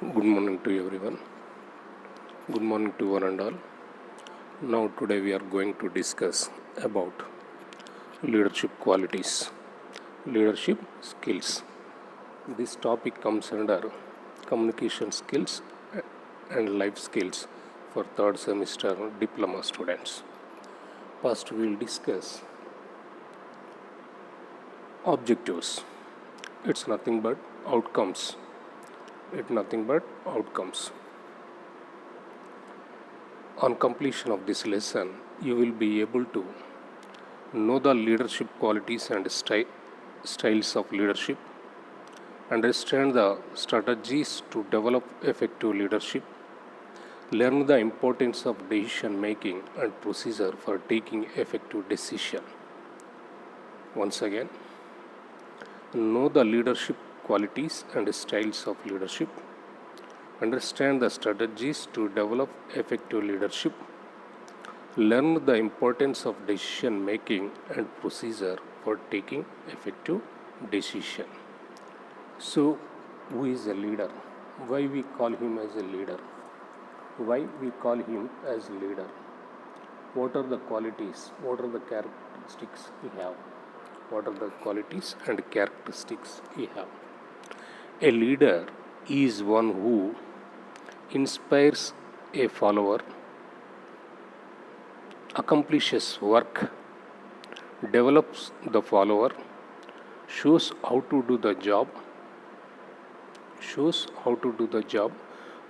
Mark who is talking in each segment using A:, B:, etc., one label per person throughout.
A: Good morning to everyone. Good morning to one and all. Now today we are going to discuss about leadership qualities, leadership skills. This topic comes under communication skills and life skills for third semester diploma students. First we will discuss objectives. It's nothing but outcomes. On completion of this lesson, you will be able to know the leadership qualities and styles of leadership, understand the strategies to develop effective leadership, learn the importance of decision making and procedure for taking effective decision. Once again, know the leadership qualities and styles of leadership, understand the strategies to develop effective leadership, learn the importance of decision making and procedure for taking effective decision. So, who is a leader? Why we call him as a leader? Why we call him as a leader? What are the qualities? What are the characteristics he have? What are the qualities and characteristics he have? A leader is one who inspires a follower, accomplishes work, develops the follower, shows how to do the job,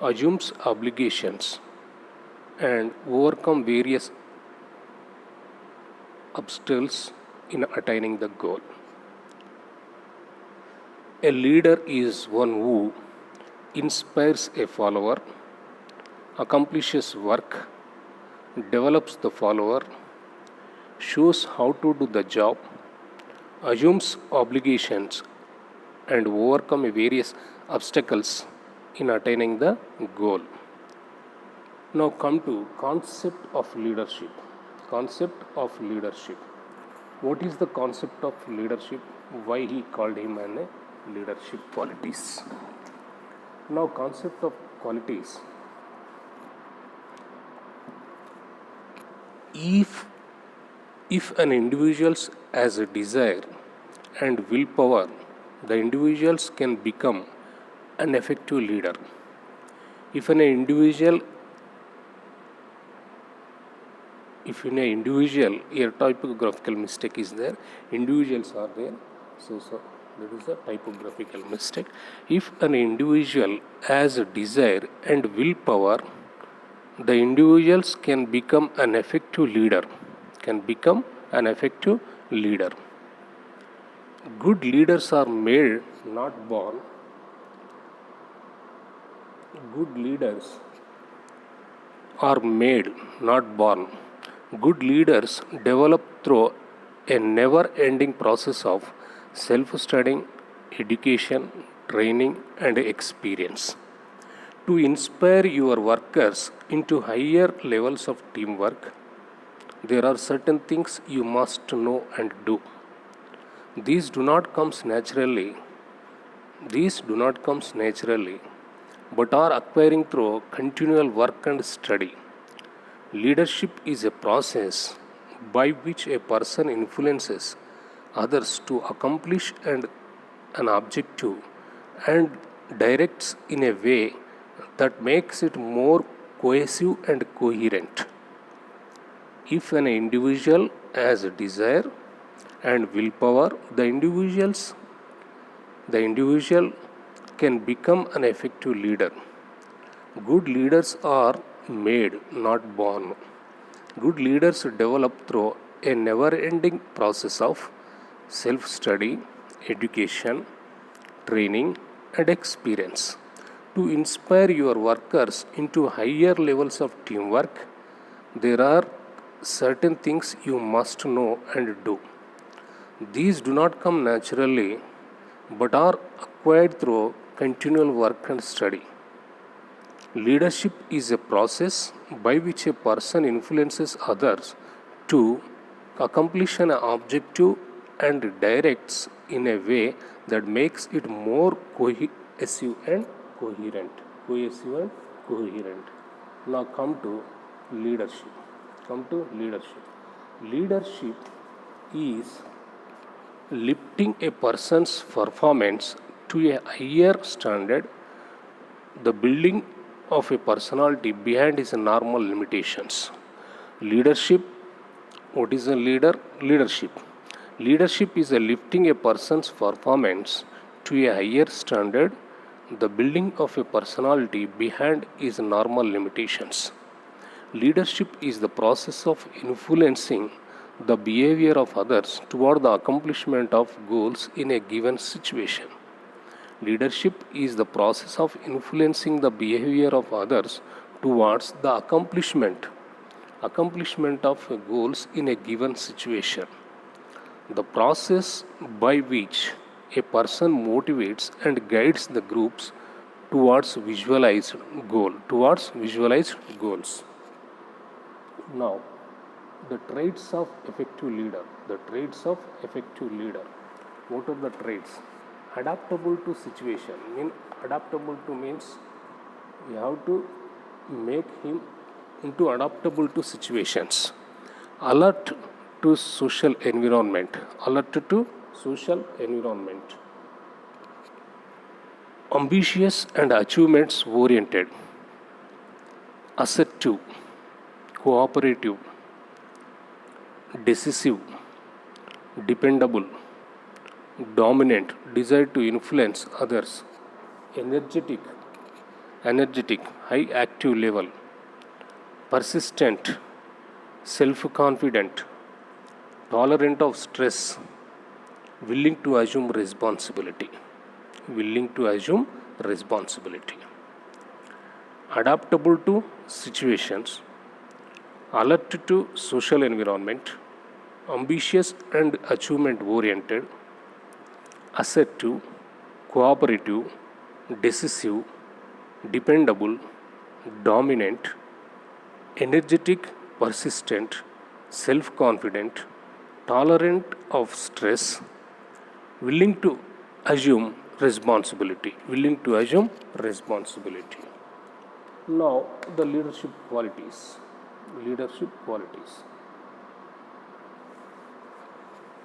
A: assumes obligations, and overcome various obstacles in attaining the goal. A leader is one who inspires a follower, accomplishes work, develops the follower, shows how to do the job, assumes obligations, and overcome various obstacles in attaining the goal. Now come to concept of leadership. Concept of leadership. What is the concept of leadership? Why he called him a leadership qualities? Now concept of qualities. If an individual has a desire and willpower, the individuals can become an effective leader. If in an individual, here typographical mistake is there, individuals are there, so that is a typographical mistake. If an individual has a desire and willpower, the individuals can become an effective leader. Good leaders are made, not born. Good leaders are made, not born. Good leaders develop through a never-ending process of self-studying, education, training, and experience. To inspire your workers into higher levels of teamwork, there are certain things you must know and do. These do not come naturally, but are acquiring through continual work and study. Leadership is a process by which a person influences others to accomplish an objective and directs in a way that makes it more cohesive and coherent. If an individual has a desire and willpower, the individual can become an effective leader. Good leaders are made, not born. Good leaders develop through a never-ending process of self-study, education, training, and experience. To inspire your workers into higher levels of teamwork, there are certain things you must know and do. These do not come naturally, but are acquired through continual work and study. Leadership is a process by which a person influences others to accomplish an objective and directs in a way that makes it more cohesive and coherent. cohesive and coherent. Now come to leadership. Leadership is lifting a person's performance to a higher standard, the building of a personality behind his normal limitations. Leadership, what is a leader? Leadership is a lifting a person's performance to a higher standard, the building of a personality behind his normal limitations. Leadership is the process of influencing the behavior of others toward the accomplishment of goals in a given situation. Leadership is the process of influencing the behavior of others towards the accomplishment of goals in a given situation. The process by which a person motivates and guides the groups towards visualized goals. Now, the traits of effective leader. What are the traits? Adaptable to situation. Adaptable to means you have to make him into adaptable to situations. Alert to social environment. Ambitious and achievements oriented. Assertive, cooperative, decisive, dependable, dominant, desire to influence others, energetic, high active level, persistent, self-confident, tolerant of stress, willing to assume responsibility. Adaptable to situations, alert to social environment, ambitious and achievement oriented, assertive, cooperative, decisive, dependable, dominant, energetic, persistent, self-confident, tolerant of stress, willing to assume responsibility. Now, the leadership qualities.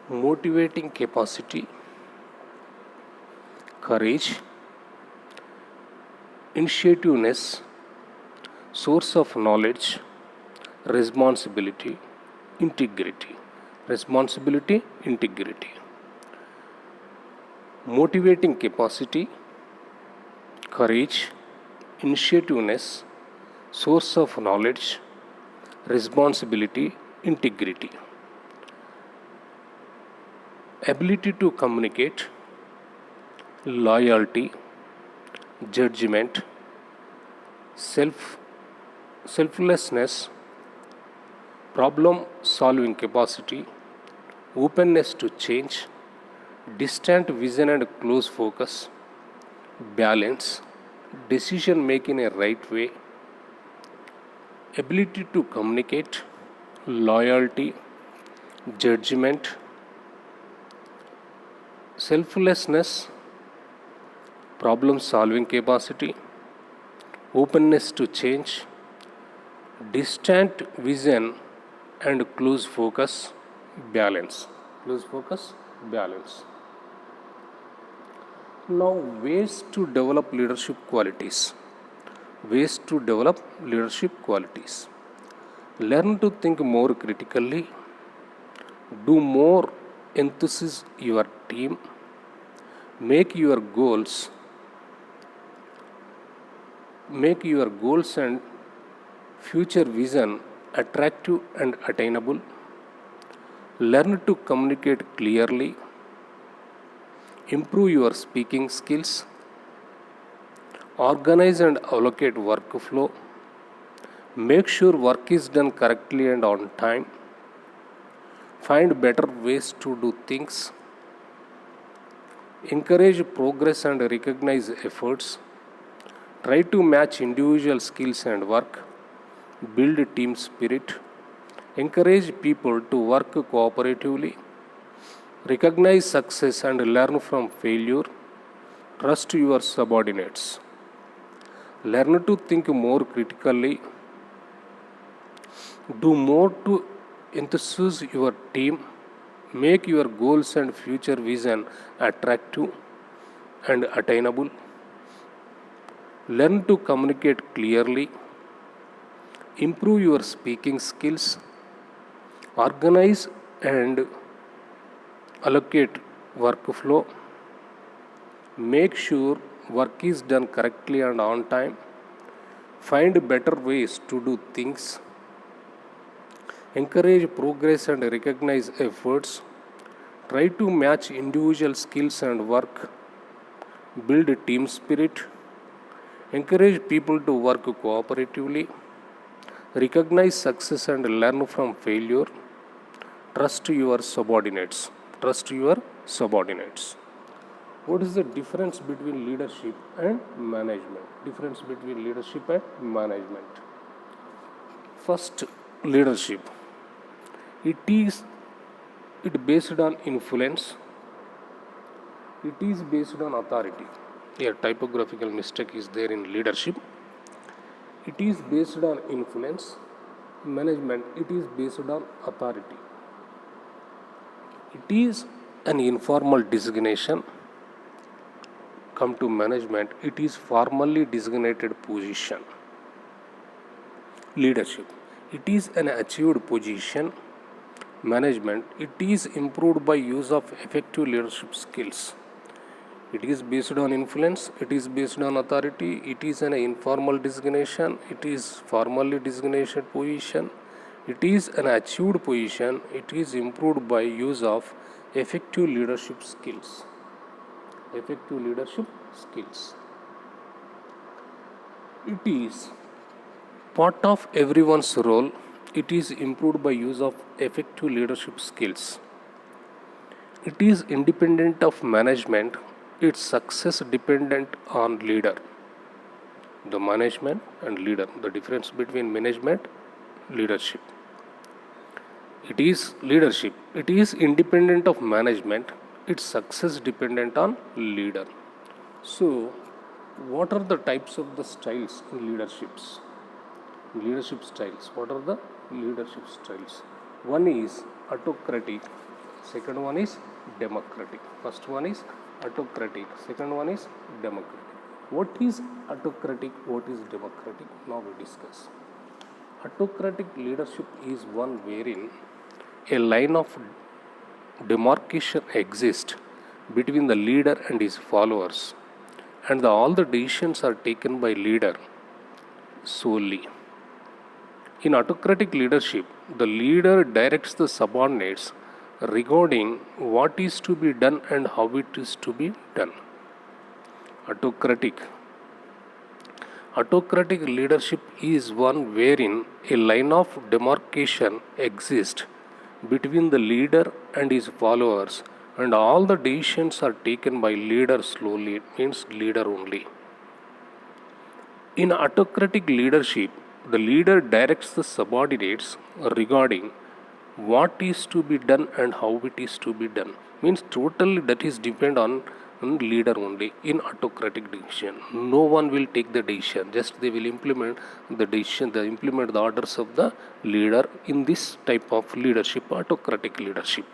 A: Motivating capacity, courage, initiativeness, source of knowledge, responsibility, integrity. Motivating capacity, courage, initiativeness, source of knowledge, responsibility, integrity. Ability to communicate, loyalty, judgment, selflessness, problem solving capacity, openness to change, distant vision and close focus, balance, decision making a right way, ability to communicate, loyalty, judgment, selflessness, problem solving capacity, openness to change, distant vision and close focus, balance. Now, ways to develop leadership qualities. Learn to think more critically, do more enthusiasm your team, make your goals and future vision attractive and attainable. Learn to communicate clearly, improve your speaking skills, organize and allocate workflow, make sure work is done correctly and on time, find better ways to do things, encourage progress and recognize efforts, try to match individual skills and work, build team spirit, encourage people to work cooperatively, recognize success and learn from failure, trust your subordinates. Learn to think more critically. Do more to enthuse your team. Make your goals and future vision attractive and attainable. Learn to communicate clearly. Improve your speaking skills. Organize and allocate workflow. Make sure work is done correctly and on time. Find better ways to do things. Encourage progress and recognize efforts. Try to match individual skills and work. Build team spirit. Encourage people to work cooperatively. Recognize success and learn from failure. Trust your subordinates. Trust your subordinates. What is the difference between leadership and management? Difference between leadership and management. First, leadership. It based on influence. It is based on authority. A typographical mistake is there in leadership. It is based on influence. Management, it is based on authority. It is an informal designation. Come to management, it is formally designated position. Leadership, it is an achieved position. Management, it is improved by use of effective leadership skills. It is based on influence, it is based on authority, it is an informal designation, it is formally designated position, it is an achieved position, it is improved by use of effective leadership skills. Effective leadership skills. It is part of everyone's role. It is improved by use of effective leadership skills. It is independent of management. Its success dependent on leader. The management and leader. The difference between management, leadership. It is leadership. It is independent of management. Its success dependent on leader. So, what are the types of the styles in leaderships? Leadership styles. What are the leadership styles? One is autocratic. Second one is democratic. First one is autocratic. Second one is democratic. What is autocratic? What is democratic? Now we discuss. Autocratic leadership is one wherein a line of demarcation exists between the leader and his followers, and all the decisions are taken by leader solely. In autocratic leadership, the leader directs the subordinates regarding what is to be done and how it is to be done. Autocratic leadership is one wherein a line of demarcation exists between the leader and his followers, and all the decisions are taken by leader slowly. It means leader only. In autocratic leadership, the leader directs the subordinates regarding what is to be done and how it is to be done. Means totally that is depend on leader only. In autocratic decision, no one will take the decision, just they will implement the decision, they implement the orders of the leader. In this type of leadership, autocratic leadership,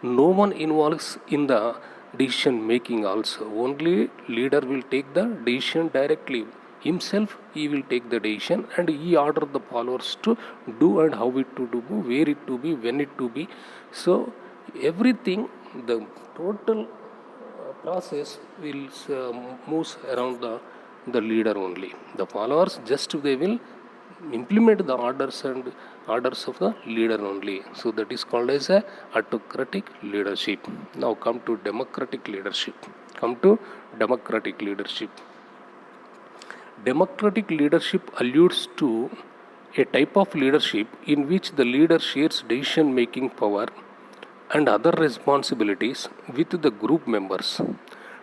A: no one involves in the decision making also. Only leader will take the decision directly. Himself, he will take the decision and he order the followers to do and how it to do, where it to be, when it to be. So everything, the total process will moves around the leader only. The followers just they will implement the orders and orders of the leader only. So that is called as a autocratic leadership. Now come to democratic leadership. Democratic leadership alludes to a type of leadership in which the leader shares decision making power and other responsibilities with the group members.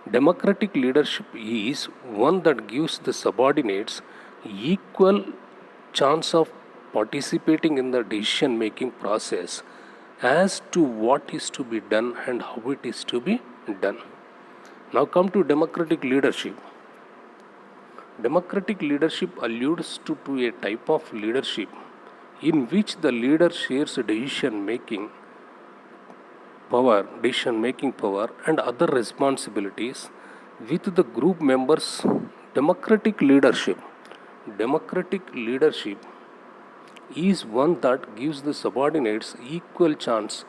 A: Democratic leadership is one that gives the subordinates equal chance of participating in the decision making process as to what is to be done and how it is to be done. Now come to democratic leadership. Democratic leadership alludes to a type of leadership in which the leader shares decision-making power and other responsibilities with the group members. Democratic leadership is one that gives the subordinates equal chance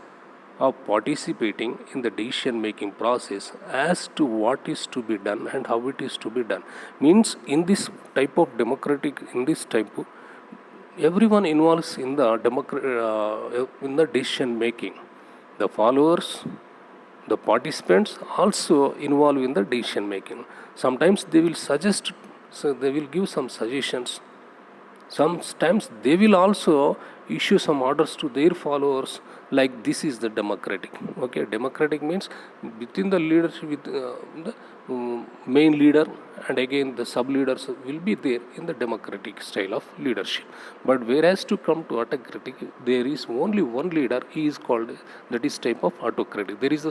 A: of participating in the decision making process as to what is to be done and how it is to be done. Means in this type of everyone involves in the decision making. The followers, the participants also involve in the decision making. Sometimes they will give some suggestions. Sometimes they will also issue some orders to their followers, like this is the democratic. Okay, democratic means within the leadership, with the main leader, and again the sub leaders will be there in the democratic style of leadership. But whereas to come to autocratic, there is only one leader. He is called, that is type of autocratic. There is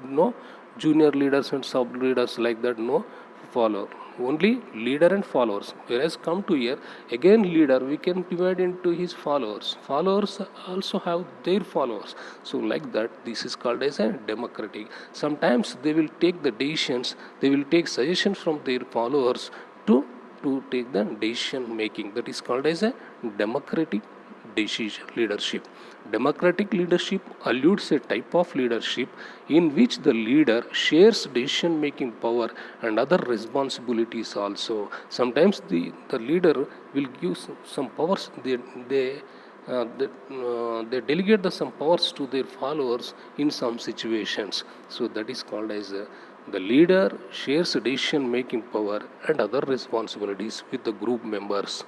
A: no junior leaders and sub leaders like that, no follower, only leader and followers. Whereas come to here, again leader we can divide into his followers also have their followers. So like that, this is called as a democratic. Sometimes they will take the decisions, they will take suggestions from their followers to take the decision making. That is called as a democratic decision leadership. Democratic leadership alludes a type of leadership in which the leader shares decision making power and other responsibilities also. Sometimes the leader will give some powers, they delegate some powers to their followers in some situations. So that is called as the leader shares decision making power and other responsibilities with the group members.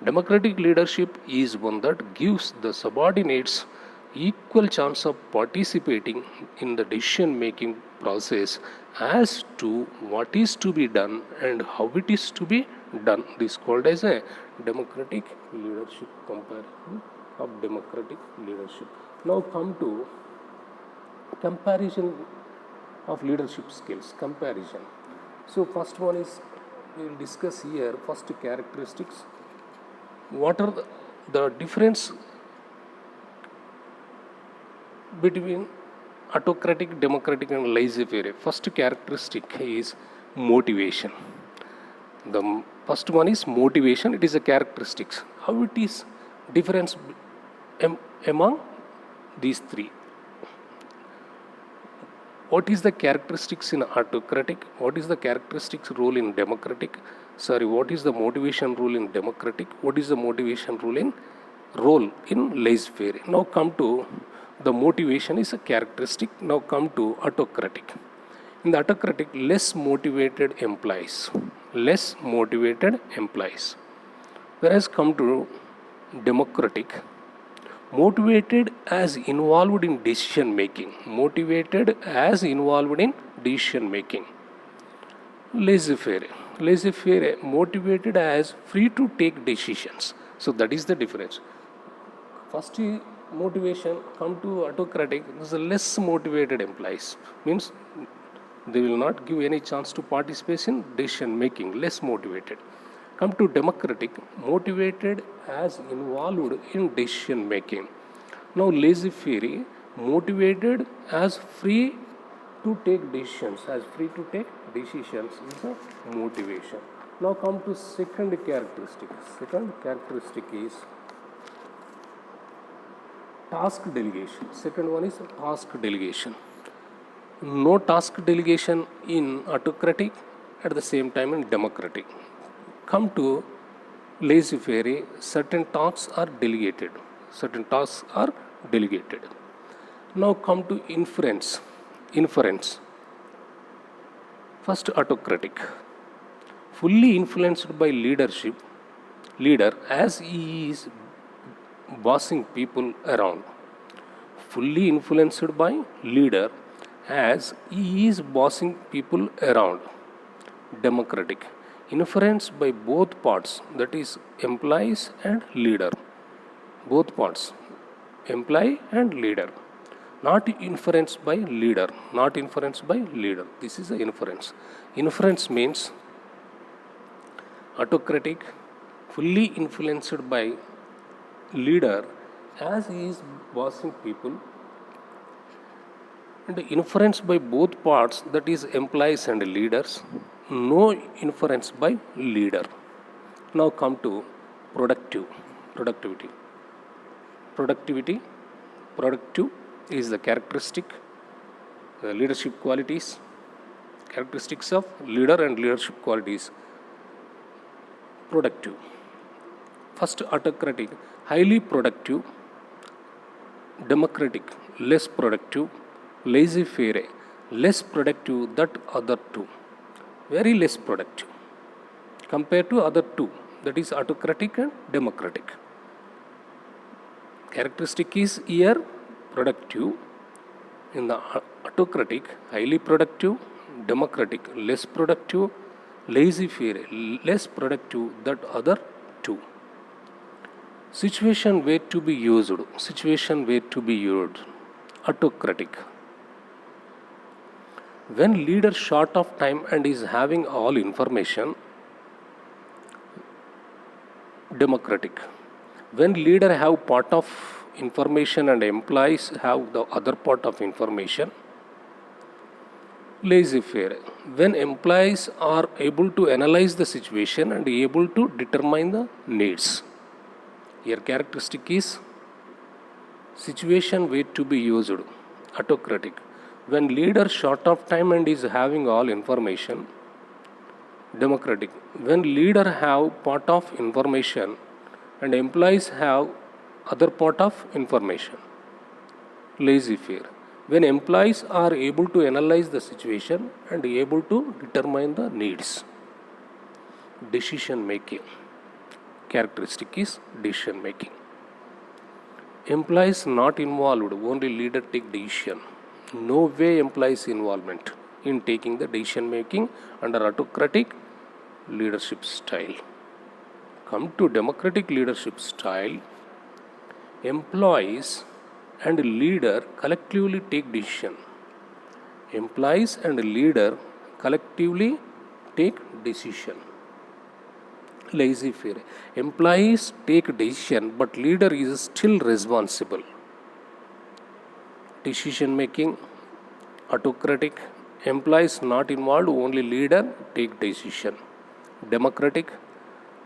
A: Democratic leadership is one that gives the subordinates equal chance of participating in the decision making process as to what is to be done and how it is to be done. This is called as a democratic leadership comparison of democratic leadership. Now come to comparison of leadership skills. Comparison. So first one is, we will discuss here first characteristics. What are the difference between autocratic, democratic and laissez-faire? First characteristic is motivation. The first one is motivation. It is a characteristics. How it is difference among these three? What is the characteristics in autocratic? What is the characteristics role in democratic? What is the motivation rule in democratic? What is the motivation role in laissez-faire? Now come to the motivation is a characteristic. Now come to autocratic. In the autocratic, less motivated employees. Whereas come to democratic, motivated as involved in decision making. Laissez-faire, motivated as free to take decisions. So that is the difference. First motivation, come to autocratic, there's a less motivated employees. Means they will not give any chance to participate in decision making, less motivated. Come to democratic, motivated as involved in decision making. Now laissez-faire, motivated as free to take decisions. Is a motivation. Now come to second characteristic. Second characteristic is task delegation. Second one is task delegation. No task delegation in autocratic, at the same time in democratic. Come to laissez-faire, certain tasks are delegated. Now come to inference. First autocratic, fully influenced by leader as he is bossing people around. Fully influenced by leader as he is bossing people around. Democratic, influenced by both parts, that is employees and leader. Both parts, employee and leader. Not inference by leader. This is the inference. Inference means autocratic, fully influenced by leader as he is bossing people, and influenced by both parts, that is employees and leaders, no influence by leader. Now come to productivity. Productivity, productive is the leadership qualities, characteristics of leader and leadership qualities. Productive. First, autocratic, highly productive; democratic, less productive; laissez-faire, less productive that other two, very less productive compared to other two, that is autocratic and democratic. Characteristic is here productive. In the autocratic, highly productive; democratic, less productive; laissez-faire, less productive that other two. Situation where to be used. Autocratic. When leader short of time and is having all information. Democratic. When leader have part of information and employees have the other part of information. Laissez-faire. When employees are able to analyze the situation and able to determine the needs. Here characteristic is situation where to be used. Autocratic. When leader short of time and is having all information. Democratic. When leader have part of information and employees have other part of information. Laissez-faire. When employees are able to analyze the situation and able to determine the needs. Decision making. Characteristic is decision making. Employees not involved, only leader take decision. No way employees involvement in taking the decision making under autocratic leadership style. Come to democratic leadership style. Employees and leader collectively take decision. Employees and leader collectively take decision. Laissez-faire. Employees take decision but leader is still responsible. Decision making, autocratic. Employees not involved, only leader take decision. Democratic.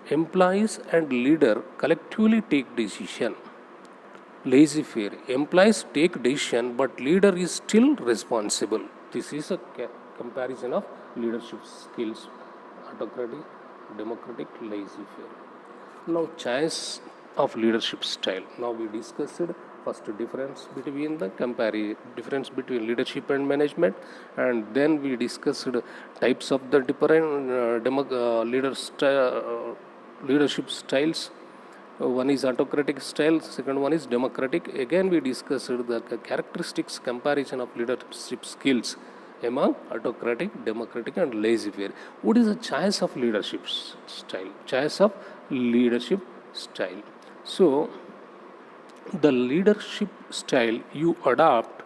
A: Employees and leader collectively take decision. Laissez-faire. Employees take decision but leader is still responsible. This is a comparison of leadership skills. Autocratic, democratic, laissez-faire. Now choice of leadership style. Now we discussed first difference between leadership and management, and then we discussed types of the different leadership styles. One is autocratic style, second one is democratic. Again we discussed the characteristics comparison of leadership skills among autocratic, democratic and laissez-faire. What is the choice of leadership style? Choice of leadership style. So the leadership style you adapt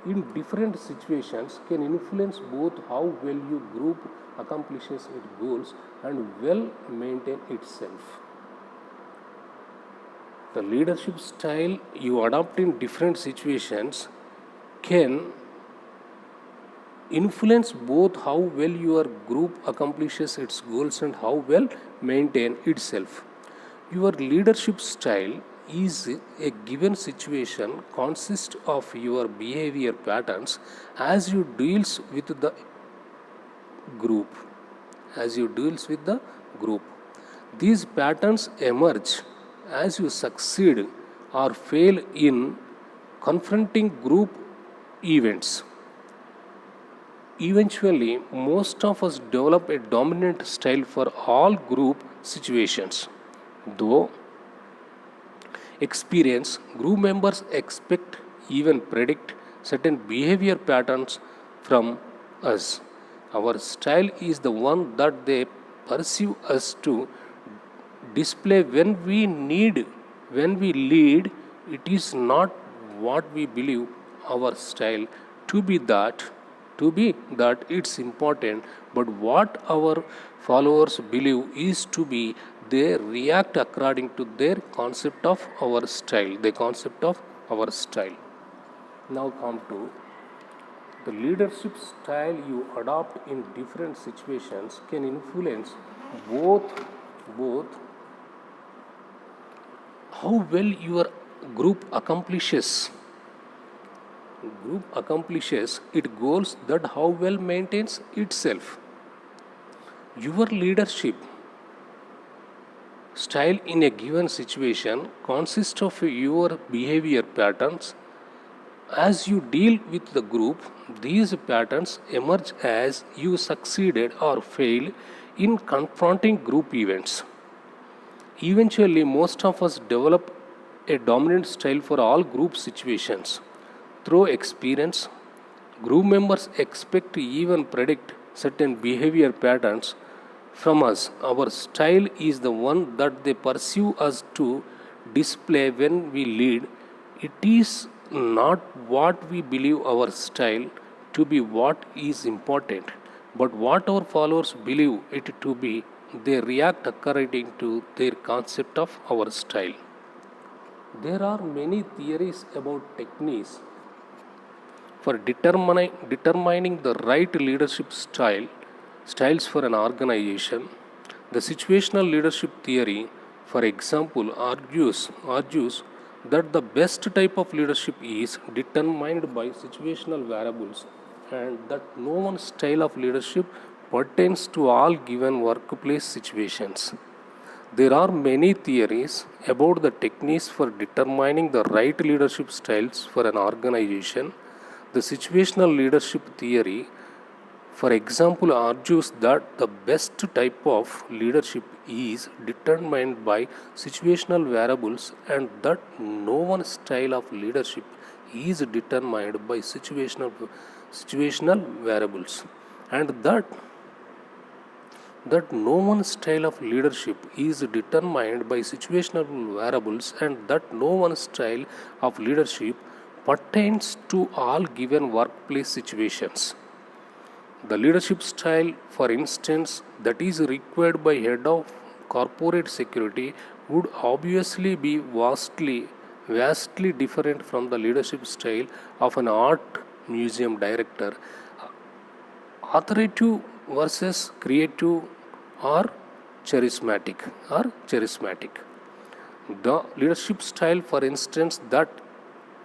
A: in different situations can influence both how well your group accomplishes its goals and well maintain itself. The leadership style you adopt in different situations can influence both how well your group accomplishes its goals and how well maintain itself. Your leadership style is a given situation consists of your behavior patterns as you deals with the group. These patterns emerge as you succeed or fail in confronting group events. Eventually, most of us develop a dominant style for all group situations. Though experience, group members expect, even predict certain behavior patterns from us. Our style is the one that they perceive us to display when we lead. It is not what we believe our style to be that to be that it's important, but what our followers believe is to be they react according to their concept of our style, the concept of our style. Now come to the leadership style you adopt in different situations can influence both how well your group accomplishes its goals, that how well maintains itself. Your leadership style in a given situation consists of your behavior patterns. As you deal with the group, these patterns emerge as you succeeded or failed in confronting group events. Eventually, most of us develop a dominant style for all group situations. Through experience, group members expect to even predict certain behavior patterns from us. Our style is the one that they pursue us to display when we lead. It is not what we believe our style to be what is important, but what our followers believe it to be. They react according to their concept of our style. There are many theories about techniques for determining the right leadership styles for an organization. The situational leadership theory, for example, argues that the best type of leadership is determined by situational variables, and that no one style of leadership pertains to all given workplace situations. There are many theories about the techniques for determining the right leadership styles for an organization. The situational leadership theory, for example, argues that the best type of leadership is determined by situational variables, and that no one style of leadership is determined by situational variables, and that no one style of leadership is determined by situational variables, and that no one style of leadership pertains to all given workplace situations. The leadership style, for instance, that is required by head of corporate security would obviously be vastly different from the leadership style of an art museum director. Authoritative versus creative or charismatic. The leadership style, for instance, that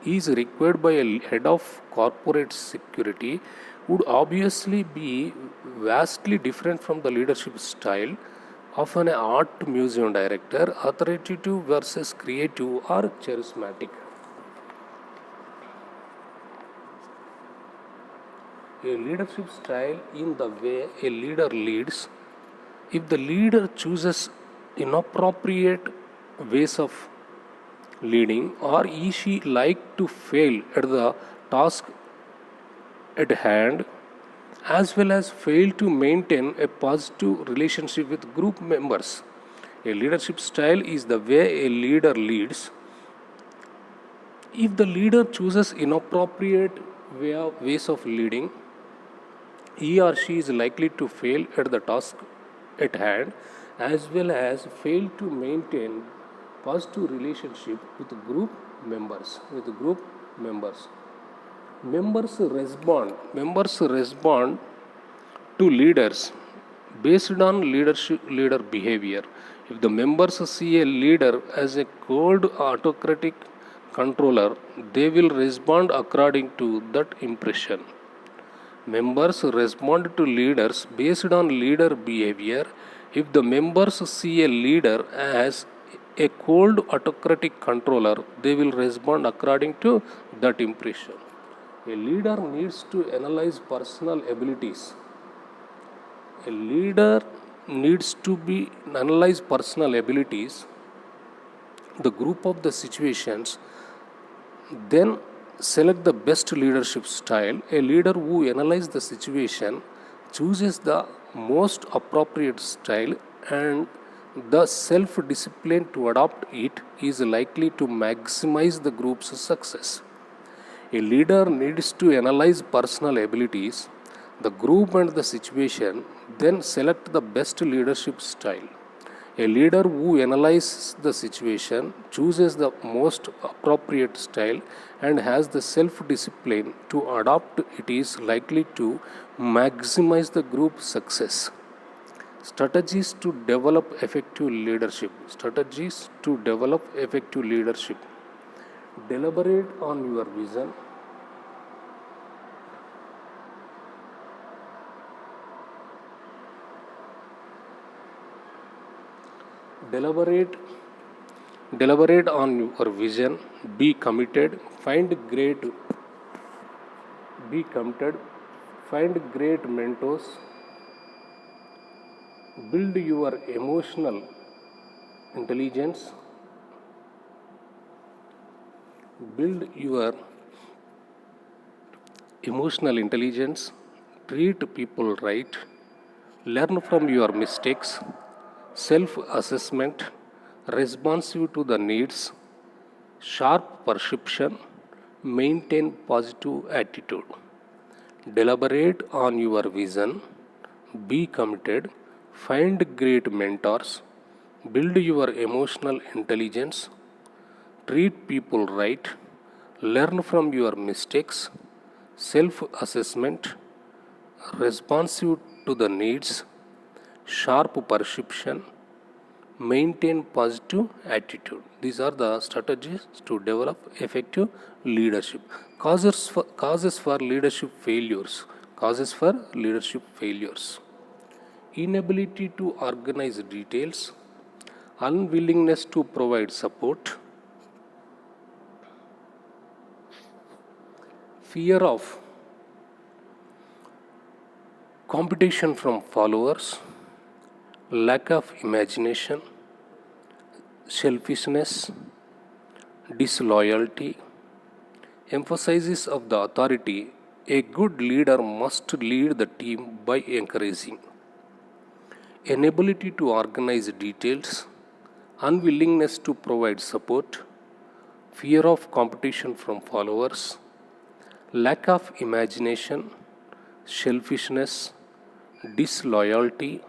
A: is required by a head of corporate security would obviously be vastly different from the leadership style of an art museum director. Authoritative versus creative or charismatic. A leadership style in the way a leader leads. If the leader chooses inappropriate ways of leading, or is she like to fail at the task at hand, as well as fail to maintain a positive relationship with group members. A leadership style is the way a leader leads. If the leader chooses inappropriate ways of leading, he or she is likely to fail at the task at hand, as well as fail to maintain positive relationship with group members. Members respond to leaders based on leader behavior. If the members see a leader as a cold autocratic controller, they will respond according to that impression. Members respond to leaders based on leader behavior. If the members see a leader as a cold autocratic controller, they will respond according to that impression. A leader needs to analyze personal abilities. The group of the situations, then select the best leadership style. A leader who analyzes the situation chooses the most appropriate style, and the self-discipline to adopt it is likely to maximize the group's success. A leader needs to analyze personal abilities. the group and the situation, then select the best leadership style. A leader who analyzes the situation, chooses the most appropriate style, and has the self discipline to adopt it is likely to maximize the group success. Strategies to develop effective leadership. Strategies to develop effective leadership. Deliberate on your vision. Deliberate on your vision. Be committed. Be committed. Find great mentors. Build your emotional intelligence. Build your emotional intelligence. Treat people right. Learn from your mistakes. Self assessment. Responsive to the needs. Sharp perception. Maintain positive attitude. Deliberate on your vision. Be committed. Find great mentors. Build your emotional intelligence. Treat people right. Learn from your mistakes. Self assessment. Responsive to the needs. Sharp perception. Maintain positive attitude. These are the strategies to develop effective leadership. Causes for leadership failures. Causes for leadership failures. Inability to organize details, unwillingness to provide support, fear of competition from followers, lack of imagination, selfishness, disloyalty, emphasis of the authority. A good leader must lead the team by encouraging. Inability to organize details, unwillingness to provide support, fear of competition from followers, lack of imagination, selfishness, disloyalty,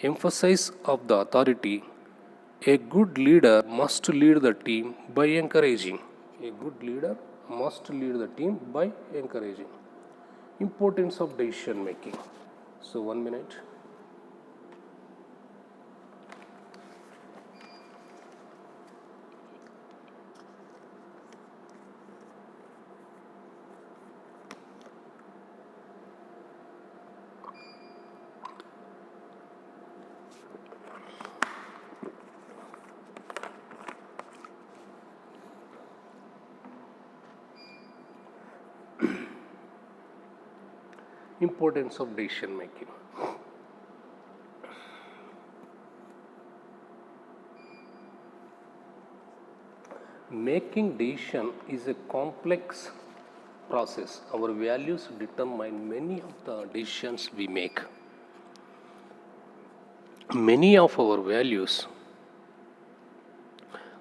A: emphasis of the authority. A good leader must lead the team by encouraging. A good leader must lead the team by encouraging. Importance of decision making. So, 1 minute. Importance of decision making. Making decision is a complex process. Our values determine many of the decisions we make. Many of our values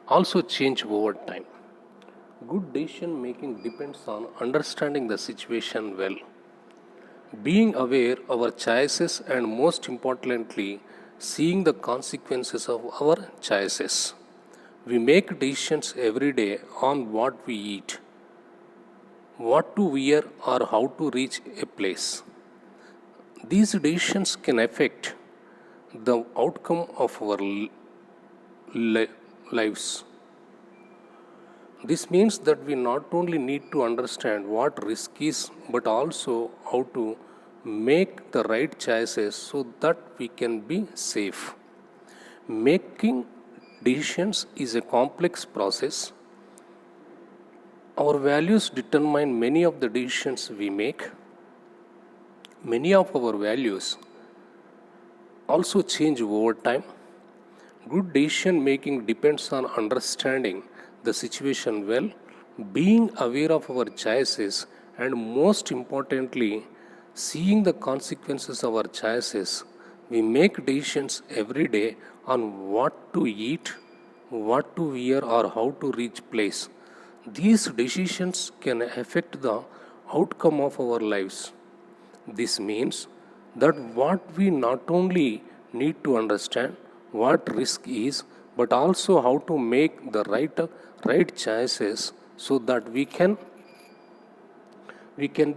A: also change over time. Good decision making depends on understanding the situation well, being aware of our choices, and most importantly, seeing the consequences of our choices. We make decisions every day on what we eat, what to wear, or how to reach a place. These decisions can affect the outcome of our lives. This means that we not only need to understand what risk is, but also how to make the right choices so that we can be safe. Making decisions is a complex process. Our values determine many of the decisions we make. Many of our values also change over time. Good decision making depends on understanding the situation well, being aware of our choices, and most importantly, seeing the consequences of our choices. We make decisions every day on what to eat, what to wear, or how to reach place. These decisions can affect the outcome of our lives. This means that what we not only need to understand what risk is, but also how to make the right choices so that we can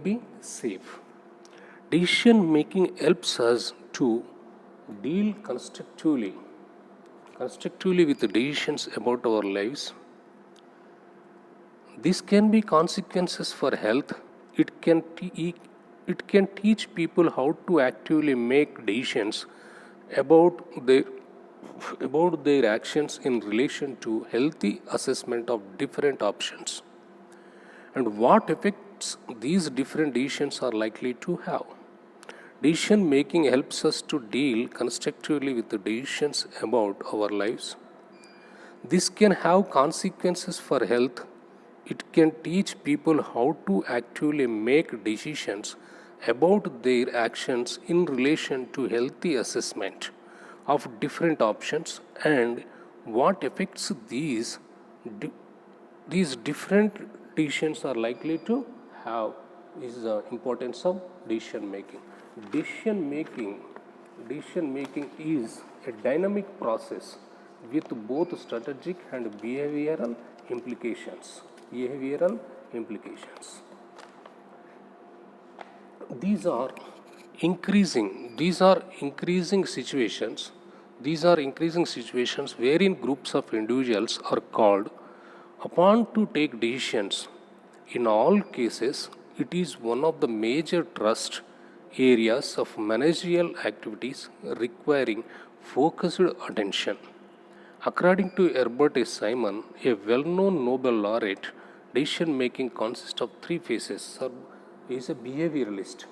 A: be safe. Decision making helps us to deal constructively with the decisions about our lives. This can be consequences for health. It can teach people how to actively make decisions about their actions in relation to healthy assessment of different options and what effects these different decisions are likely to have. Decision making helps us to deal constructively with the decisions about our lives. This can have consequences for health. It can teach people how to actively make decisions about their actions in relation to healthy assessment of different options and what effects these different decisions are likely to have is the importance of decision making. Decision making is a dynamic process with both strategic and behavioral implications. These are increasing situations wherein groups of individuals are called upon to take decisions. In all cases, it is one of the major trust areas of managerial activities requiring focused attention. According to Herbert A. Simon, a well-known Nobel laureate, decision making consists of three phases. Sir, he is a behavioralist.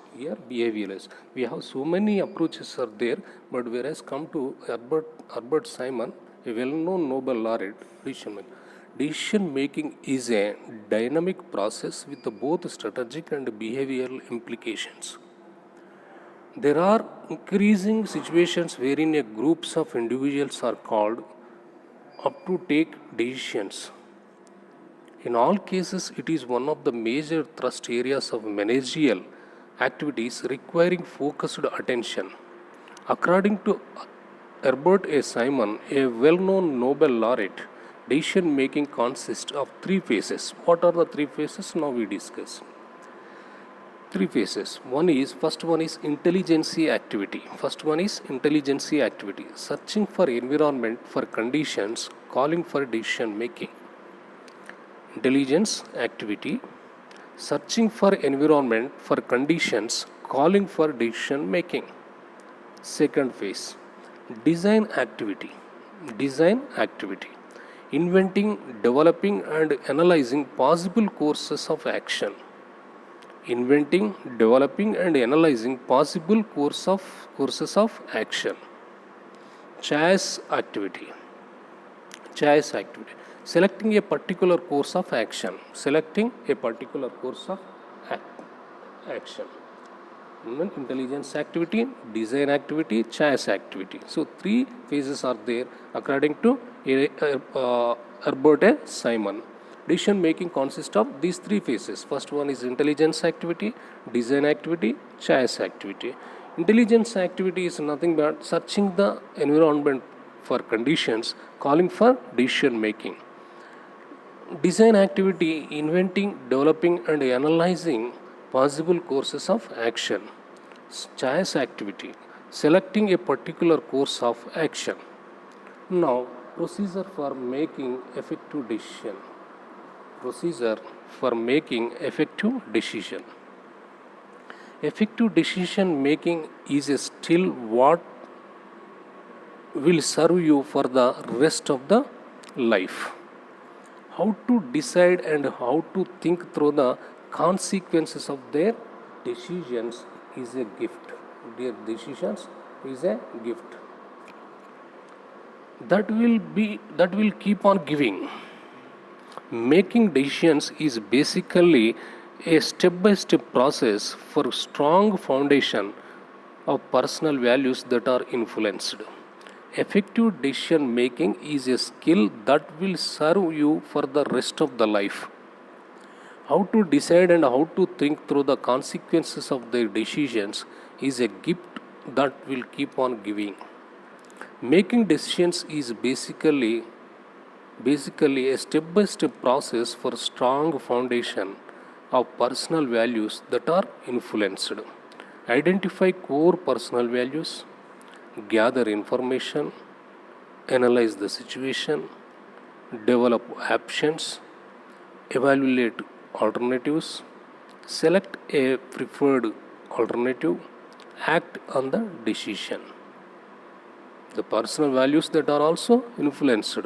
A: We have so many approaches are there, but whereas come to Herbert Simon, a well-known Nobel laureate, decision making is a dynamic process with both strategic and behavioral implications. There are increasing situations wherein groups of individuals are called up to take decisions. In all cases, it is one of the major thrust areas of managerial activities requiring focused attention. According to Herbert A. Simon, a well-known Nobel laureate, decision making consists of three phases. What are the three phases? Now we discuss. Three phases. First one is intelligence activity. Searching for environment for conditions, calling for decision making. Intelligence activity. Searching for environment for conditions, calling for decision making. Second phase. Design activity. Inventing, developing and analyzing possible courses of action. Courses of action. Choice activity. Selecting a particular course of action. Intelligence activity, design activity, choice activity. So three phases are there according to Herbert A. Simon. Decision making consists of these three phases. First one is intelligence activity, design activity, choice activity. Intelligence activity is nothing but searching the environment for conditions, calling for decision making. Design activity, inventing, developing and analyzing possible courses of action. Choice activity, selecting a particular course of action. Now, procedure for making effective decision. Effective decision making is a skill what will serve you for the rest of the life. How to decide and how to think through the consequences of their decisions is a gift. Their decisions is a gift that will keep on giving. Making decisions is basically a step-by-step process for strong foundation of personal values that are influenced. Effective decision making is a skill that will serve you for the rest of the life. How to decide and how to think through the consequences of their decisions is a gift that will keep on giving. Making decisions is basically a step-by-step process for strong foundation of personal values that are influenced. Identify core personal values, gather information, analyze the situation, develop options, evaluate alternatives, select a preferred alternative, act on the decision. The personal values that are also influenced.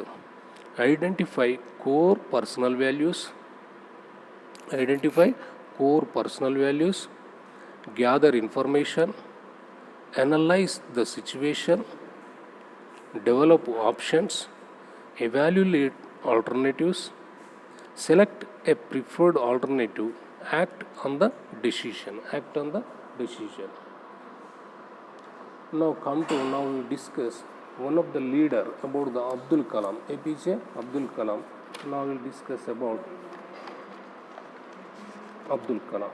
A: Identify core personal values. Identify core personal values. Gather information. Analyze the situation. Develop options. Evaluate alternatives. Select a preferred alternative. Act on the decision. Act on the decision. Now we discuss one of the leader about the Abdul Kalam, APJ Abdul Kalam. Now we'll discuss about Abdul Kalam.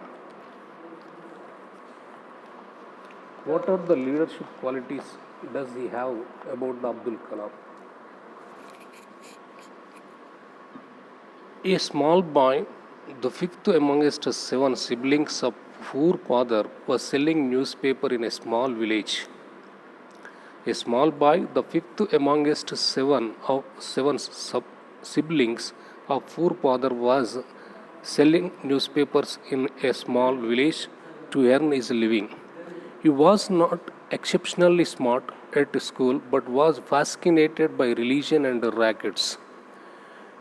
A: What are the leadership qualities does he have about the Abdul Kalam? A small boy, the fifth amongst 7 siblings of poor father, was selling newspaper in a small village. A small boy, the fifth amongst seven siblings of poor father, was selling newspapers in a small village to earn his living. He was not exceptionally smart at school but was fascinated by religion and rackets.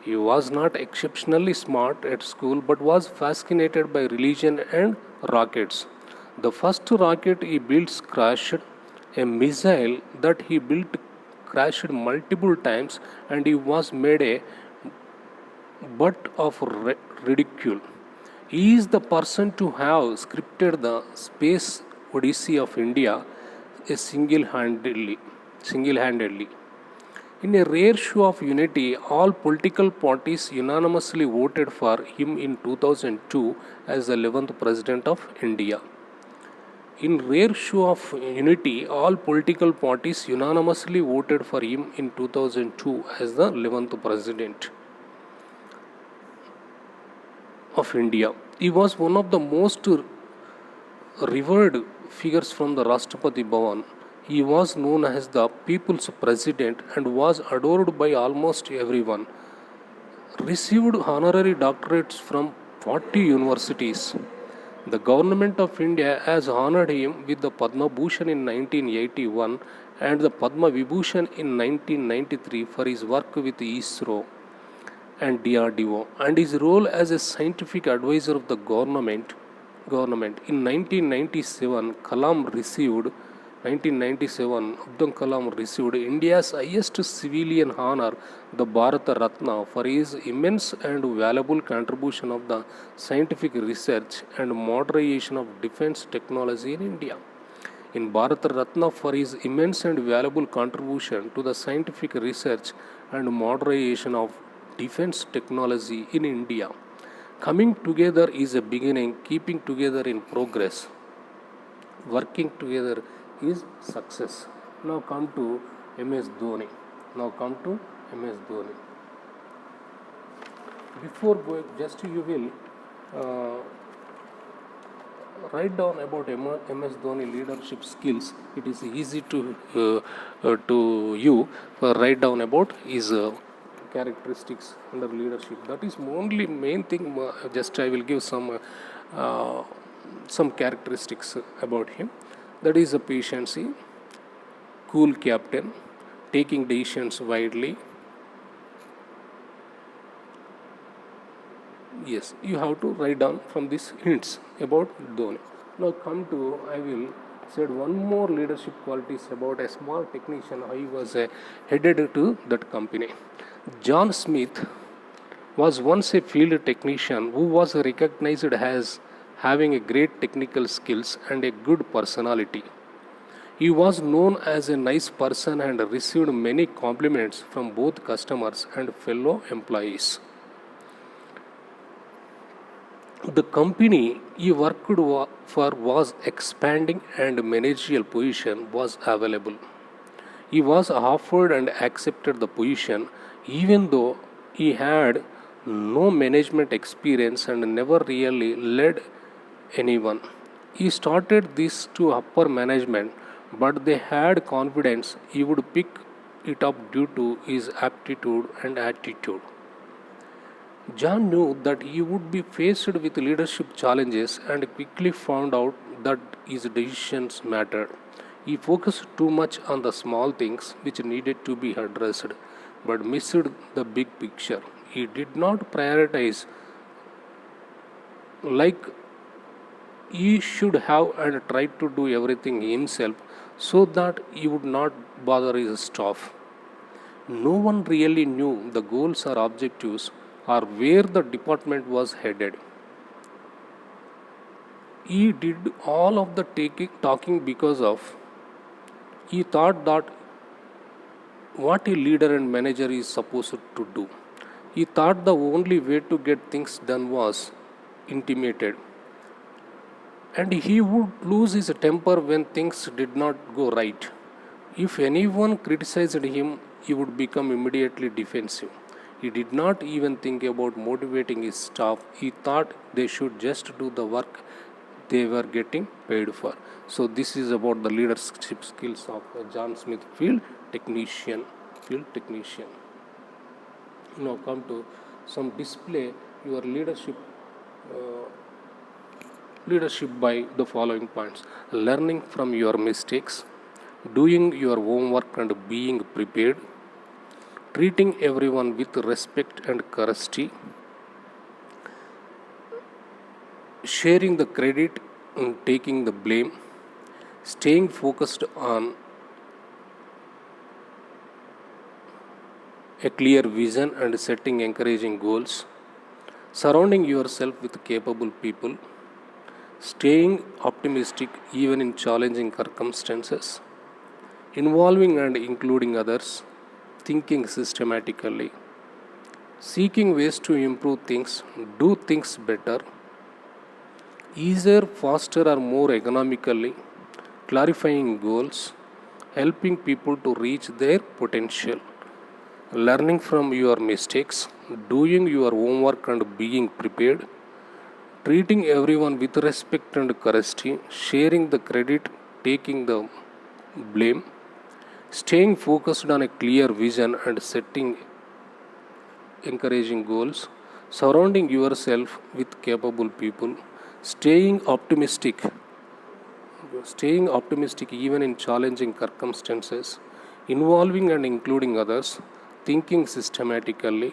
A: He was not exceptionally smart at school but was fascinated by religion and rockets. The first rocket he built crashed. A missile that he built crashed multiple times and he was made a butt of ridicule. He is the person to have scripted the space odyssey of India single-handedly. In a rare show of unity, all political parties unanimously voted for him in 2002 as the 11th President of India. In rare show of unity, all political parties unanimously voted for him in 2002 as the 11th President of India. He was one of the most revered figures from the Rashtrapati Bhavan. He was known as the People's President and was adored by almost everyone. Received honorary doctorates from 40 universities. The government of India has honored him with the Padma Bhushan in 1981 and the Padma Vibhushan in 1993 for his work with ISRO and DRDO and his role as a scientific advisor of the government. In 1997, Abdul Kalam received India's highest civilian honor, the Bharata Ratna, for his immense and valuable contribution of the scientific research and modernization of defense technology in India. In Bharata Ratna for his immense and valuable contribution to the scientific research and modernization of defense technology in India. Coming together is a beginning, keeping together in progress. Working together is success. Now come to MS Dhoni. Before going, just you will write down about MS Dhoni leadership skills. It is easy to you write down about his characteristics under leadership. That is only main thing. Just I will give some characteristics about him. That is a patience, cool captain, taking decisions widely. Yes, you have to write down from these hints about Dhoni. Now come to, I will said one more leadership qualities about a small technician how he was headed to that company. John Smith was once a field technician who was recognized as having a great technical skills and a good personality. He was known as a nice person and received many compliments from both customers and fellow employees. The company he worked for was expanding and managerial position was available. He was offered and accepted the position even though he had no management experience and never really led anyone. He started this to upper management, but they had confidence he would pick it up due to his aptitude and attitude. John knew that he would be faced with leadership challenges and quickly found out that his decisions mattered. He focused too much on the small things which needed to be addressed but missed the big picture. He did not prioritize like he should have and tried to do everything himself so that he would not bother his staff. No one really knew the goals or objectives or where the department was headed. He did all of the talking because of he thought that what a leader and manager is supposed to do. He thought the only way to get things done was intimated, and he would lose his temper when things did not go right. If anyone criticized him, he would become immediately defensive. He did not even think about motivating his staff. He thought they should just do the work they were getting paid for. So this is about the leadership skills of John Smith, field technician. Now come to some display your leadership by the following points: learning from your mistakes, doing your homework and being prepared, treating everyone with respect and courtesy, sharing the credit and taking the blame, staying focused on a clear vision and setting encouraging goals, surrounding yourself with capable people, staying optimistic even in challenging circumstances, involving and including others, thinking systematically, seeking ways to improve things, do things better, easier, faster, or more economically, clarifying goals, helping people to reach their potential, learning from your mistakes, doing your homework and being prepared, treating everyone with respect and courtesy, sharing the credit, taking the blame, staying focused on a clear vision and setting encouraging goals, surrounding yourself with capable people, staying optimistic even in challenging circumstances, involving and including others, thinking systematically,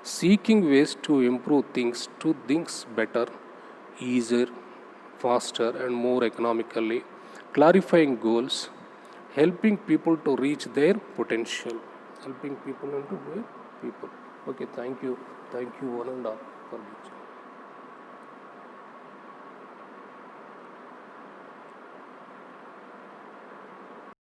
A: seeking ways to improve things, to things better, easier, faster, and more economically, clarifying goals, helping people to reach their potential, helping people into their people. Okay, thank you one and all for this.